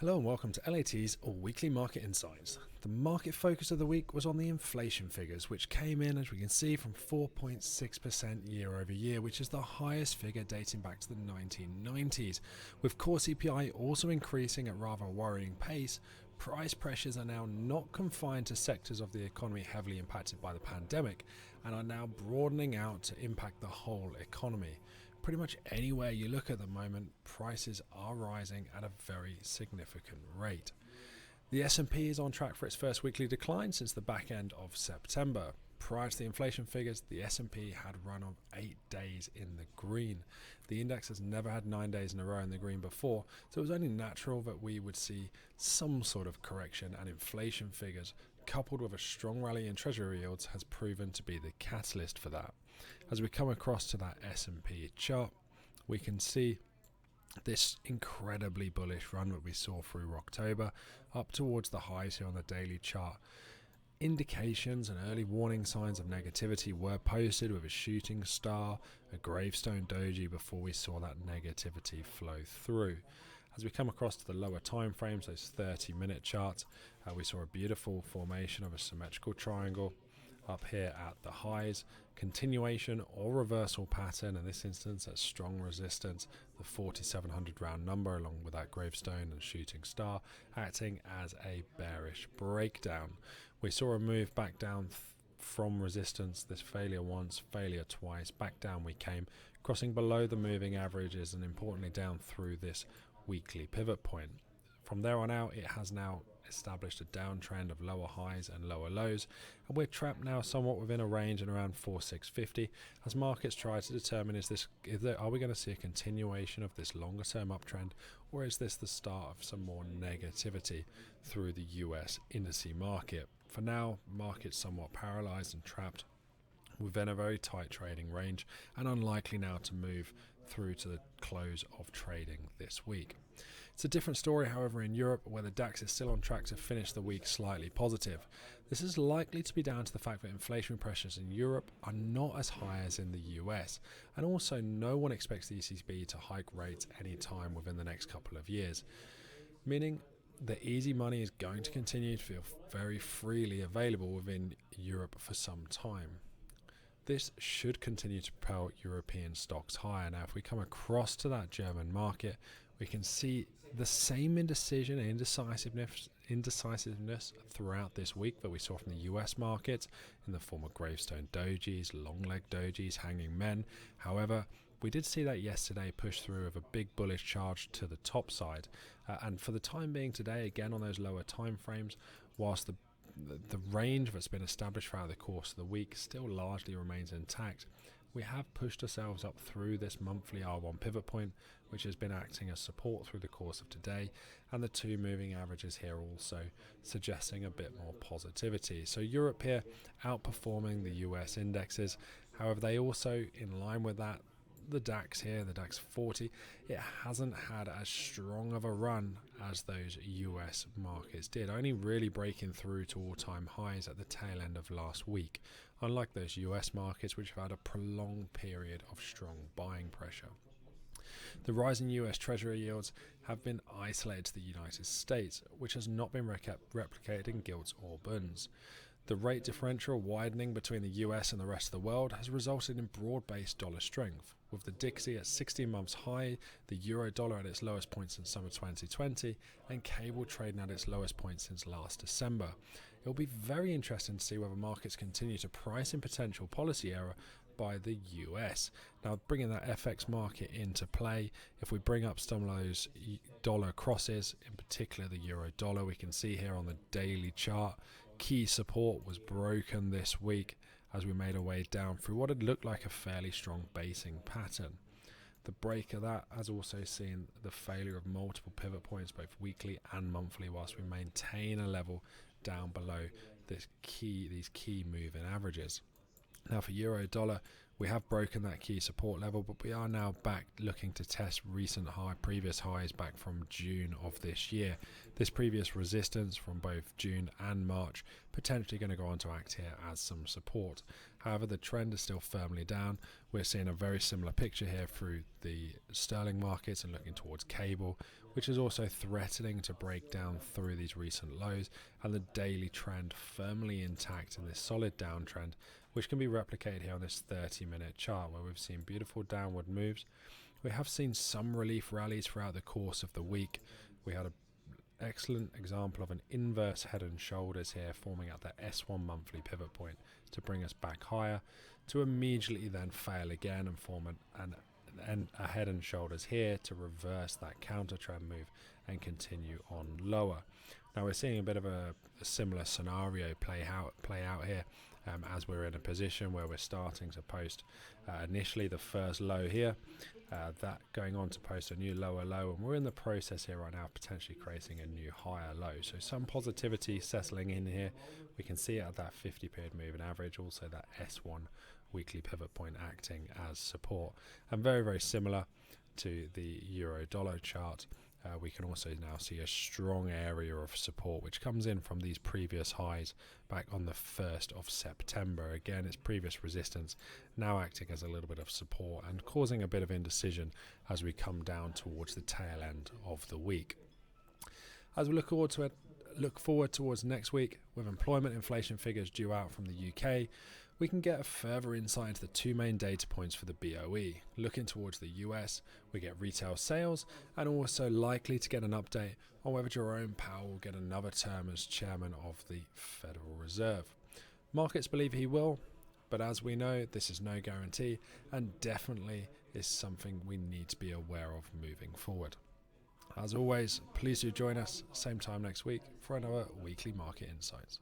Hello and welcome to LAT's Weekly Market Insights. The market focus of the week was on the inflation figures, which came in, as we can see, from 4.6% year over year, which is the highest figure dating back to the 1990s. With core CPI also increasing at rather a worrying pace, price pressures are now not confined to sectors of the economy heavily impacted by the pandemic and are now broadening out to impact the whole economy. Pretty much anywhere you look at the moment, prices are rising at a very significant rate. The S&P is on track for its first weekly decline since the back end of September. Prior to the inflation figures, the S&P had a run of 8 days in the green. The index has never had 9 days in a row in the green before, so it was only natural that we would see some sort of correction, and inflation figures coupled with a strong rally in treasury yields has proven to be the catalyst for that. As we come across to that S&P chart, we can see this incredibly bullish run that we saw through October up towards the highs here on the daily chart. Indications and early warning signs of negativity were posted with a shooting star, a gravestone doji before we saw that negativity flow through. As we come across to the lower time frames, those 30-minute charts, we saw a beautiful formation of a symmetrical triangle up here at the highs, continuation or reversal pattern, in this instance at strong resistance, the 4700 round number along with that gravestone and shooting star acting as a bearish breakdown. We saw a move back down from resistance, this failure once, failure twice, back down we came, crossing below the moving averages and importantly down through this weekly pivot point. From there on out, it has now established a downtrend of lower highs and lower lows, and we're trapped now somewhat within a range and around 4650 as markets try to determine are we going to see a continuation of this longer term uptrend, or is this the start of some more negativity through the US indice market. For now, markets somewhat paralyzed and trapped within a very tight trading range and unlikely now to move through to the close of trading this week. It's a different story, however, in Europe, where the DAX is still on track to finish the week slightly positive. This is likely to be down to the fact that inflationary pressures in Europe are not as high as in the US, and also no one expects the ECB to hike rates any time within the next couple of years, meaning the easy money is going to continue to feel very freely available within Europe for some time. This should continue to propel European stocks higher. Now, if we come across to that German market, we can see the same indecision and indecisiveness throughout this week that we saw from the US market in the form of gravestone dojis, long leg dojis, hanging men. However, we did see that yesterday push through with a big bullish charge to the top side. And for the time being today, again on those lower time frames, whilst the range that's been established throughout the course of the week still largely remains intact, we have pushed ourselves up through this monthly R1 pivot point, which has been acting as support through the course of today, and the two moving averages here also suggesting a bit more positivity. So Europe here outperforming the US indexes. However, they also, in line with that, the DAX here, the DAX 40, it hasn't had as strong of a run as those US markets did, only really breaking through to all-time highs at the tail end of last week, unlike those US markets which have had a prolonged period of strong buying pressure. The rise in US Treasury yields have been isolated to the United States, which has not been replicated in gilts or bunds. The rate differential widening between the US and the rest of the world has resulted in broad-based dollar strength, with the Dixie at 16 months high, the euro dollar at its lowest point since summer 2020, and cable trading at its lowest point since last December. It will be very interesting to see whether markets continue to price in potential policy error by the US. Now, bringing that FX market into play, if we bring up some of those dollar crosses, in particular the euro dollar, we can see here on the daily chart, key support was broken this week as we made our way down through what had looked like a fairly strong basing pattern. The break of that has also seen the failure of multiple pivot points, both weekly and monthly, whilst we maintain a level down below these key moving averages. Now for euro dollar, We have broken that key support level, but we are now back looking to test previous highs back from June of this year. This previous resistance from both June and March potentially going to go on to act here as some support. However, the trend is still firmly down. We're seeing a very similar picture here through the sterling markets and looking towards cable, which is also threatening to break down through these recent lows, and the daily trend firmly intact in this solid downtrend, which can be replicated here on this 30-minute chart where we've seen beautiful downward moves. We have seen some relief rallies throughout the course of the week. We had an excellent example of an inverse head and shoulders here forming at the S1 monthly pivot point to bring us back higher, to immediately then fail again and form a head and shoulders here to reverse that counter trend move and continue on lower. Now we're seeing a bit of a similar scenario play out here as we're in a position where we're starting to post initially the first low here, that going on to post a new lower low, and we're in the process here right now of potentially creating a new higher low. So some positivity settling in here. We can see it at that 50 period moving average, also that S1 weekly pivot point acting as support, and very, very similar to the euro dollar chart. We can also now see a strong area of support which comes in from these previous highs back on the 1st of September. Again, it's previous resistance now acting as a little bit of support and causing a bit of indecision as we come down towards the tail end of the week. As we look forward towards next week, with employment inflation figures due out from the UK, we can get a further insight into the two main data points for the BOE. Looking towards the US, we get retail sales and also likely to get an update on whether Jerome Powell will get another term as chairman of the Federal Reserve. Markets believe he will, but as we know, this is no guarantee and definitely is something we need to be aware of moving forward. As always, please do join us same time next week for another weekly market insights.